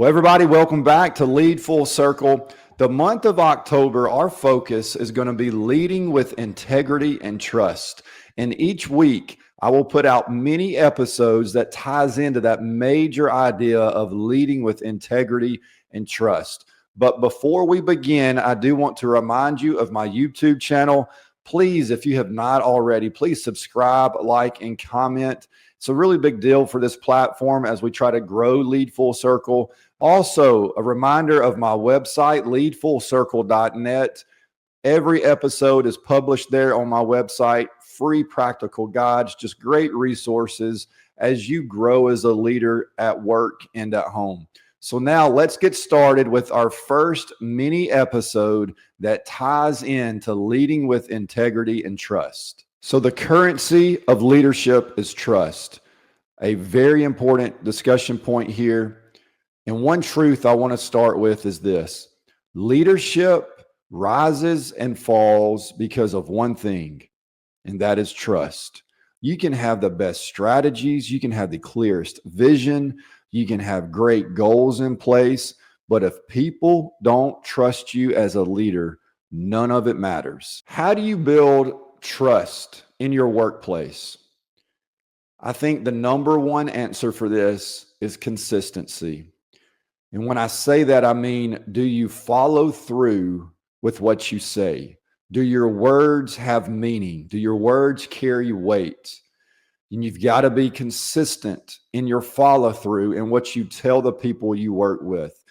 Well, everybody, welcome back to Lead Full Circle. The month of October, our focus is going to be leading with integrity and trust. And each week, I will put out many episodes that ties into that major idea of leading with integrity and trust. But before we begin, I do want to remind you of my YouTube channel. Please, if you have not already, please subscribe, like, and comment. It's a really big deal for this platform as we try to grow Lead Full Circle. Also, a reminder of my website, leadfullcircle.net. Every episode is published there on my website, free practical guides, just great resources as you grow as a leader at work and at home. So now let's get started with our first mini episode that ties into leading with integrity and trust. So the currency of leadership is trust. A very important discussion point here. And one truth I want to start with is this: leadership rises and falls because of one thing, and that is trust. You can have the best strategies, you can have the clearest vision, you can have great goals in place, but if people don't trust you as a leader, none of it matters. How do you build trust in your workplace? I think the number one answer for this is consistency. And when I say that, I mean, do you follow through with what you say? Do your words have meaning? Do your words carry weight? And you've got to be consistent in your follow through and what you tell the people you work with.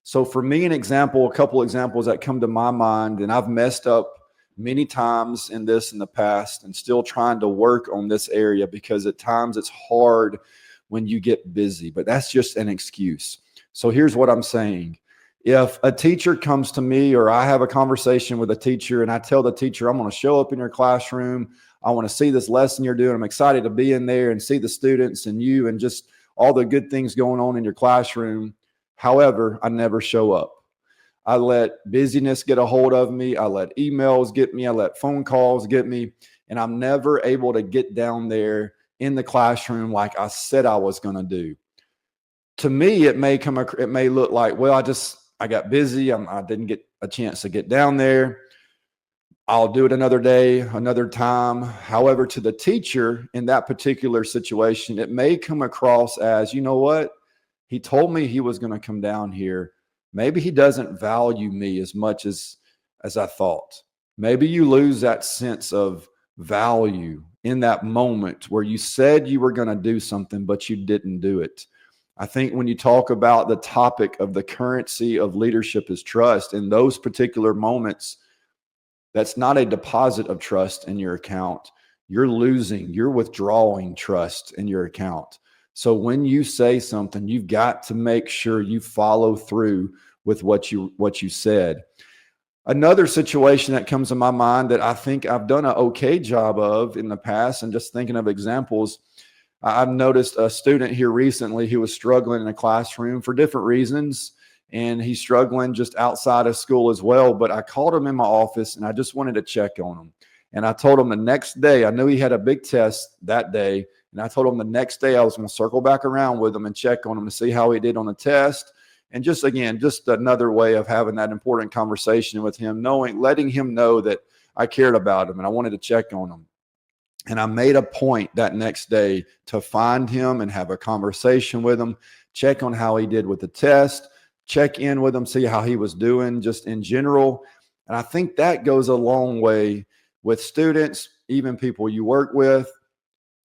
So for me, a couple examples that come to my mind, and I've messed up many times in this in the past and still trying to work on this area because at times it's hard when you get busy, but that's just an excuse. So here's what I'm saying. If a teacher comes to me or I have a conversation with a teacher and I tell the teacher, I'm going to show up in your classroom, I want to see this lesson you're doing, I'm excited to be in there and see the students and you and just all the good things going on in your classroom. However, I never show up. I let busyness get a hold of me. I let emails get me. I let phone calls get me. And I'm never able to get down there in the classroom like I said I was going to do. To me, it may look like, well, I got busy. I didn't get a chance to get down there. I'll do it another day, another time. However, to the teacher in that particular situation, it may come across as, you know what? He told me he was going to come down here. Maybe he doesn't value me as much as I thought. Maybe you lose that sense of value in that moment where you said you were going to do something, but you didn't do it. I think when you talk about the topic of the currency of leadership is trust, in those particular moments, that's not a deposit of trust in your account. You're withdrawing trust in your account. So when you say something, you've got to make sure you follow through with what you said. Another situation that comes to my mind that I think I've done an okay job of in the past, and just thinking of examples, I've noticed a student here recently who was struggling in a classroom for different reasons, and he's struggling just outside of school as well. But I called him in my office, and I just wanted to check on him. And I told him the next day, I knew he had a big test that day, and I told him the next day I was going to circle back around with him and check on him to see how he did on the test. And just another way of having that important conversation with him, letting him know that I cared about him and I wanted to check on him. And I made a point that next day to find him and have a conversation with him, check on how he did with the test, check in with him, see how he was doing just in general. And I think that goes a long way with students, even people you work with,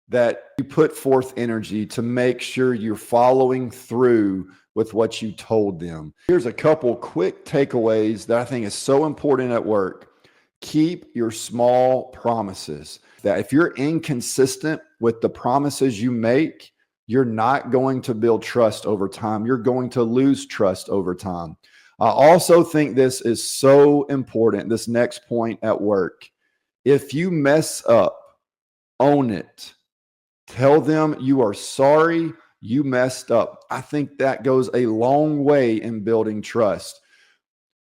that you put forth energy to make sure you're following through with what you told them. Here's a couple quick takeaways that I think is so important at work. Keep your small promises. That if you're inconsistent with the promises you make, you're not going to build trust over time. You're going to lose trust over time. I also think this is so important, this next point at work. If you mess up, own it. Tell them you are sorry, you messed up. I think that goes a long way in building trust.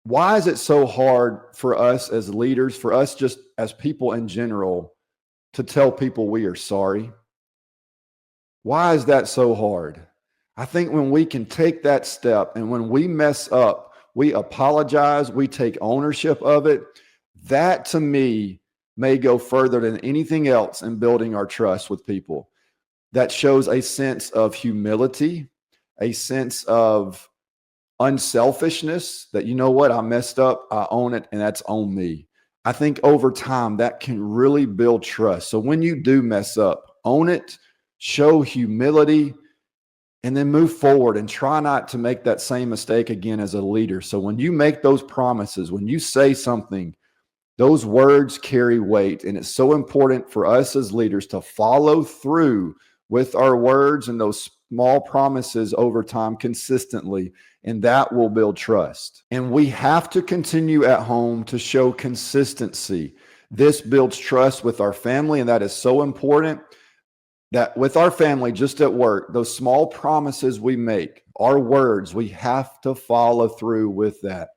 Why is it so hard for us as leaders, for us just as people in general, to tell people we are sorry? Why is that so hard? I think when we can take that step and when we mess up, we apologize, we take ownership of it, that to me may go further than anything else in building our trust with people. That shows a sense of humility, a sense of unselfishness that, you know what, I messed up, I own it, and that's on me. I think over time that can really build trust. So when you do mess up, own it, show humility, and then move forward and try not to make that same mistake again as a leader. So when you make those promises, when you say something, those words carry weight. And it's so important for us as leaders to follow through with our words and those small promises over time consistently. And that will build trust. And we have to continue at home to show consistency. This builds trust with our family. And that is so important. That with our family, just at work, those small promises we make, our words, we have to follow through with that.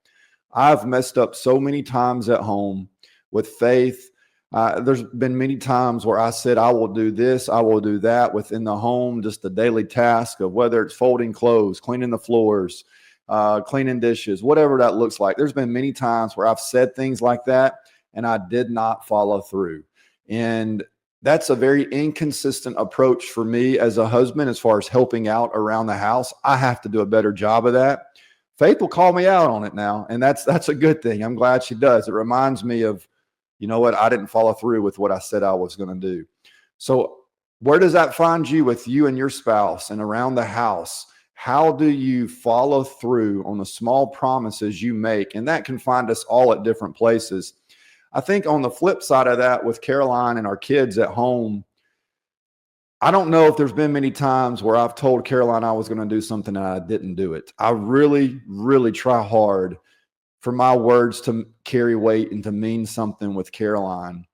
I've messed up so many times at home with faith. There's been many times where I said, I will do this, I will do that within the home, just the daily task of whether it's folding clothes, cleaning the floors, cleaning dishes, whatever that looks like. There's been many times where I've said things like that and I did not follow through. And that's a very inconsistent approach for me as a husband as far as helping out around the house. I have to do a better job of that. Faith will call me out on it now, and that's a good thing. I'm glad she does. It reminds me of, you know what, I didn't follow through with what I said I was going to do. So where does that find you with you and your spouse and around the house? How do you follow through on the small promises you make? And that can find us all at different places. I think on the flip side of that, with Caroline and our kids at home, I don't know if there's been many times where I've told Caroline I was going to do something and I didn't do it. I really, really try hard for my words to carry weight and to mean something with Caroline.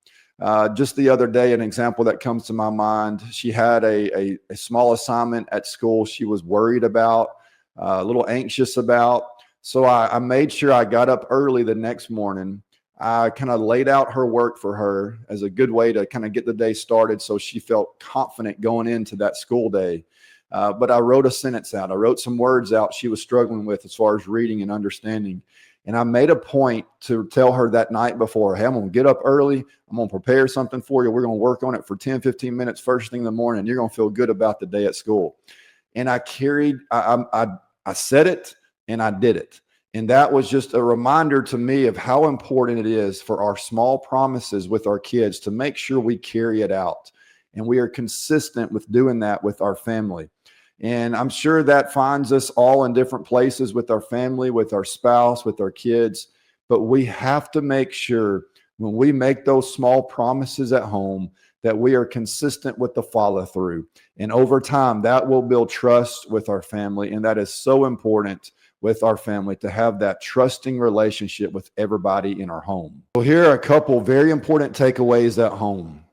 Just the other day, an example that comes to my mind, she had a small assignment at school she was worried about, a little anxious about. So I made sure I got up early the next morning. I kind of laid out her work for her as a good way to kind of get the day started so she felt confident going into that school day. But I wrote a sentence out. I wrote some words out she was struggling with as far as reading and understanding. And I made a point to tell her that night before, hey, I'm going to get up early. I'm going to prepare something for you. We're going to work on it for 10, 15 minutes first thing in the morning. You're going to feel good about the day at school. And I said it and I did it. And that was just a reminder to me of how important it is for our small promises with our kids to make sure we carry it out. And we are consistent with doing that with our family. And I'm sure that finds us all in different places with our family, with our spouse, with our kids. But we have to make sure when we make those small promises at home that we are consistent with the follow through. And over time, that will build trust with our family. And that is so important with our family to have that trusting relationship with everybody in our home. So here are a couple very important takeaways at home.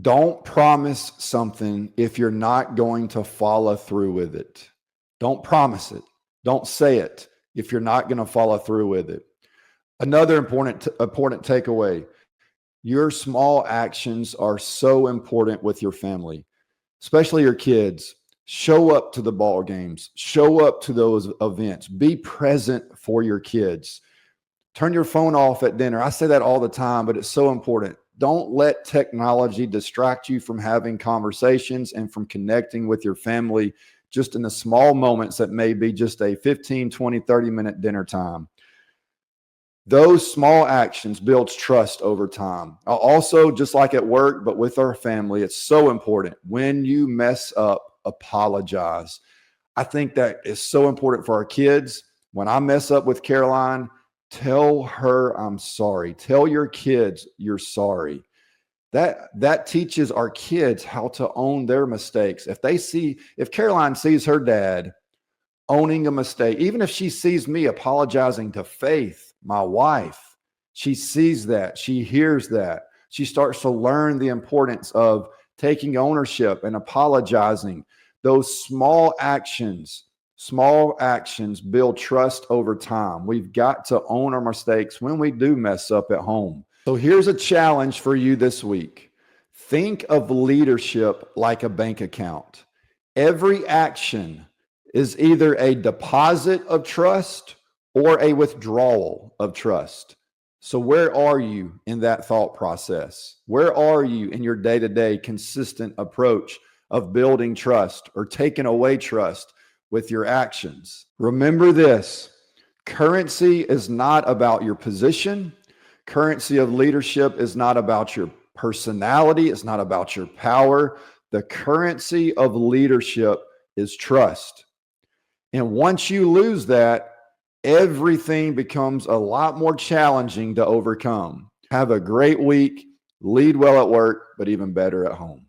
Don't promise something if you're not going to follow through with it. Don't promise it. Don't say it if you're not going to follow through with it. Another important takeaway, your small actions are so important with your family, especially your kids. Show up to the ball games. Show up to those events. Be present for your kids. Turn your phone off at dinner. I say that all the time, but it's so important. Don't let technology distract you from having conversations and from connecting with your family just in the small moments that may be just a 15, 20, 30-minute dinner time. Those small actions builds trust over time. Also, just like at work, but with our family, it's so important. When you mess up, apologize. I think that is so important for our kids. When I mess up with Caroline, tell her I'm sorry. Tell your kids you're sorry. That teaches our kids how to own their mistakes. If Caroline sees her dad owning a mistake, even if she sees me apologizing to Faith, my wife, she sees that, she hears that. She starts to learn the importance of taking ownership and apologizing. Those small actions build trust over time. We've got to own our mistakes when we do mess up at home. So here's a challenge for you this week. Think of leadership like a bank account. Every action is either a deposit of trust or a withdrawal of trust. So, where are you in that thought process? Where are you in your day to day consistent approach of building trust or taking away trust with your actions? Remember this: currency is not about your position. Currency of leadership is not about your personality. It's not about your power. The currency of leadership is trust. And once you lose that, everything becomes a lot more challenging to overcome. Have a great week. Lead well at work, but even better at home.